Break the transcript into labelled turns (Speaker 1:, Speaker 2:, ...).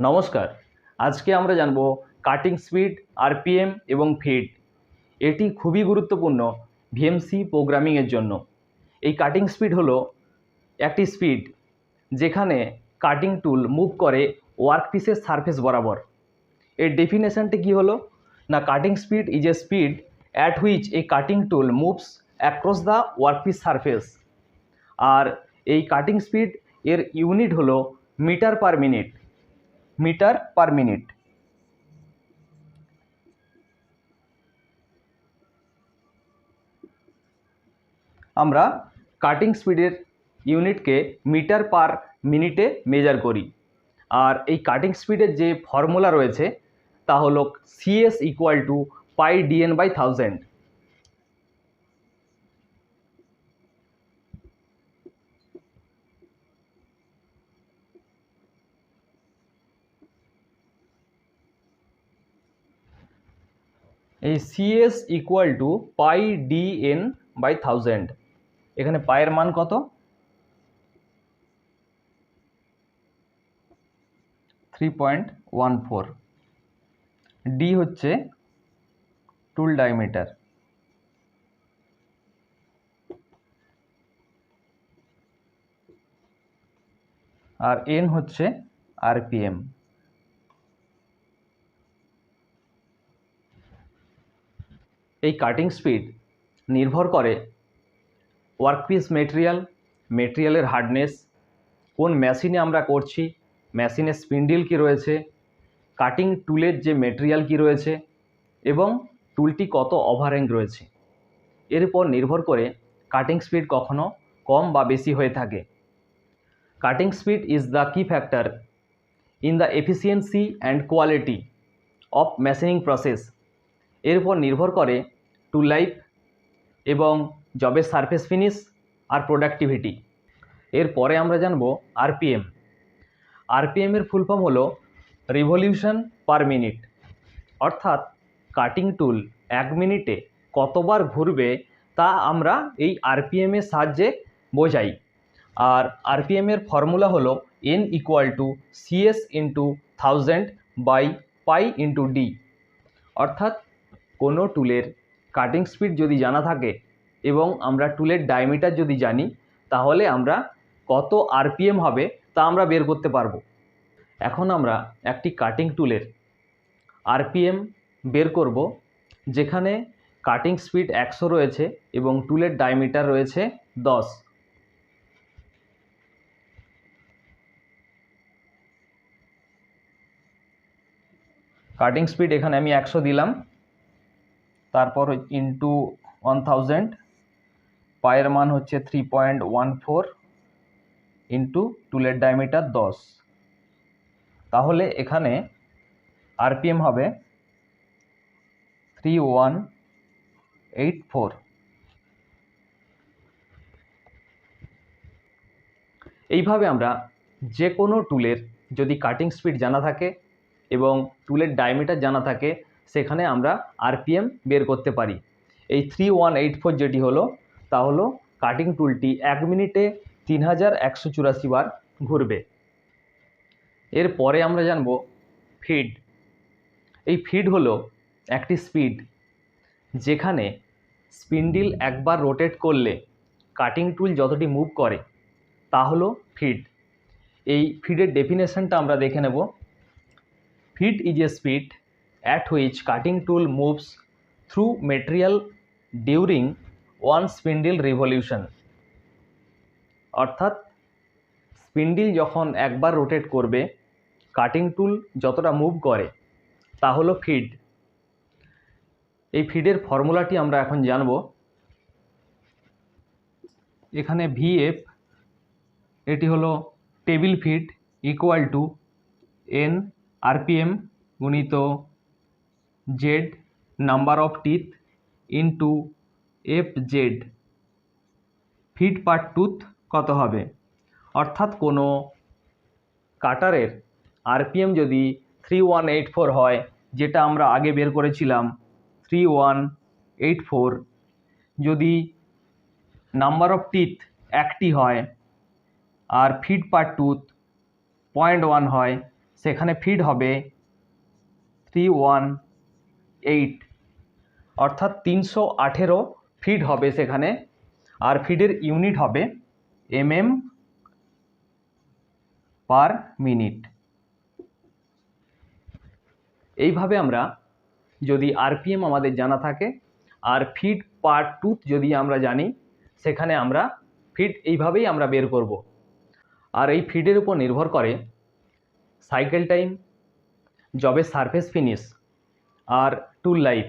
Speaker 1: নমস্কার। আজকে আমরা জানব কাটিং স্পিড, আরপিএম এবং ফিড। এটি খুবই গুরুত্বপূর্ণ ভিএমসি প্রোগ্রামিংয়ের জন্য। এই কাটিং স্পিড হলো একটি স্পিড যেখানে কাটিং টুল মুভ করে ওয়ার্কপিসের সারফেস বরাবর। এর ডেফিনেশনটি কী হলো না, cutting speed is a speed at which a cutting tool moves across the workpiece surface. আর এই কাটিং স্পিড এর ইউনিট হলো মিটার পার মিনিট। আমরা কাটিং স্পিডের ইউনিটকে মিটার পার মিনিটে মেজার করি। আর এই কাটিং স্পিডের যে ফর্মুলা রয়েছে তা হলো CS equal to pi DN by 1000। এই CS equal to pi DN by 1000। এখানে পায়ের মান কত? 3.14। ডি হচ্ছে টুল ডায়ামিটার, আর এন হচ্ছে আরপিএম। এই কাটিং স্পিড নির্ভর করে ওয়ার্কপিস মেটেরিয়ালের হার্ডনেস, কোন মেশিনে আমরা করছি, মেশিনের স্পিন্ডিল কী রয়েছে, কাটিং টুলের যে মেটেরিয়াল কী রয়েছে এবং টুলটি কত ওভারহ্যাং রয়েছে। এর উপর নির্ভর করে কাটিং স্পিড কখনো কম বা বেশি হয়ে থাকে। কাটিং স্পিড ইজ দ্য কি factor in the efficiency and quality of machining process. এর উপর নির্ভর করে টুল লাইফ এবং জবের সারফেস ফিনিশ আর প্রোডাক্টিভিটি। এরপরে আমরা জানব আরপিএম। আরপিএমের ফুল ফর্ম হলো রিভলিউশন পার মিনিট, অর্থাৎ কাটিং টুল 1 মিনিটে কতবার ঘুরবে তা আমরা এই আরপিএমের সাহায্যে বোঝাই। আর আরপিএমের ফর্মুলা হলো N equal to CS into 1000 by pi into D. অর্থাৎ কোনো টুলের কাটিং স্পিড যদি জানা থাকে এবং আমরা টুলের ডায়ামিটার যদি জানি, তাহলে আমরা কত আরপিএম হবে তা আমরা বের করতে পারবো। এখন আমরা একটি কাটিং টুলের আরপিএম বের করব, যেখানে কাটিং স্পিড 100 রয়েছে এবং টুলের ডায়ামিটার রয়েছে 10। কাটিং স্পিড এখানে আমি 100 দিলাম, তারপর ইন্টু 1000, পায়ের মান হচ্ছে 3.14 ইন্টু টুলের ডায়ামিটার 10। তাহলে এখানে আরপিএম হবে 3184। এইভাবে আমরা যে কোনো টুলের যদি কাটিং স্পিড জানা থাকে এবং টুলের ডায়ামিটার জানা থাকে, সেখানে আমরা আরপিএম বের করতে পারি। এই 3184 যেটি হলো তা হলো কাটিং টুলটি 1 মিনিটে 3184 বার ঘুরবে। এরপরে আমরা জানব ফিড। এই ফিড হলো একটি স্পিড যেখানে স্পিন্ডিল একবার রোটেট করলে কাটিং টুল যতটি মুভ করে তা হলো ফিড। এই ফিডের ডেফিনেশনটা আমরা দেখে নেব। Feed is a speed at which cutting tool moves through material during one spindle revolution. অর্থাৎ স্পিন্ডিল যখন একবার রোটেট করবে, কাটিং টুল যতটা মুভ করে তা হলো ফিড। এই ফিডের ফর্মুলাটি আমরা এখন জানব। এখানে ভিএফ এটি হলো table feed equal to N RPM গুণিত Z number of teeth into F Z. Feed per tooth কত হবে? অর্থাৎ কোনো কাটারের আরপিএম যদি 3184 হয়, যেটা আমরা আগে বের করেছিলাম 3184, যদি নাম্বার অফ টিথ 1টি হয় আর ফিড পার টুথ 0.1 হয়, সেখানে ফিড হবে 318, অর্থাৎ 318 ফিড হবে সেখানে। আর ফিডের ইউনিট হবে mm/মিনিট। এইভাবে আমরা যদি আরপিএম আমাদের জানা থাকে আর ফিড পার টুথ যদি আমরা জানি, সেখানে আমরা ফিড এইভাবেই আমরা বের করব। আর এই ফিডের উপর নির্ভর করে সাইকেল টাইম, জবের সারফেস ফিনিশ আর টুল লাইফ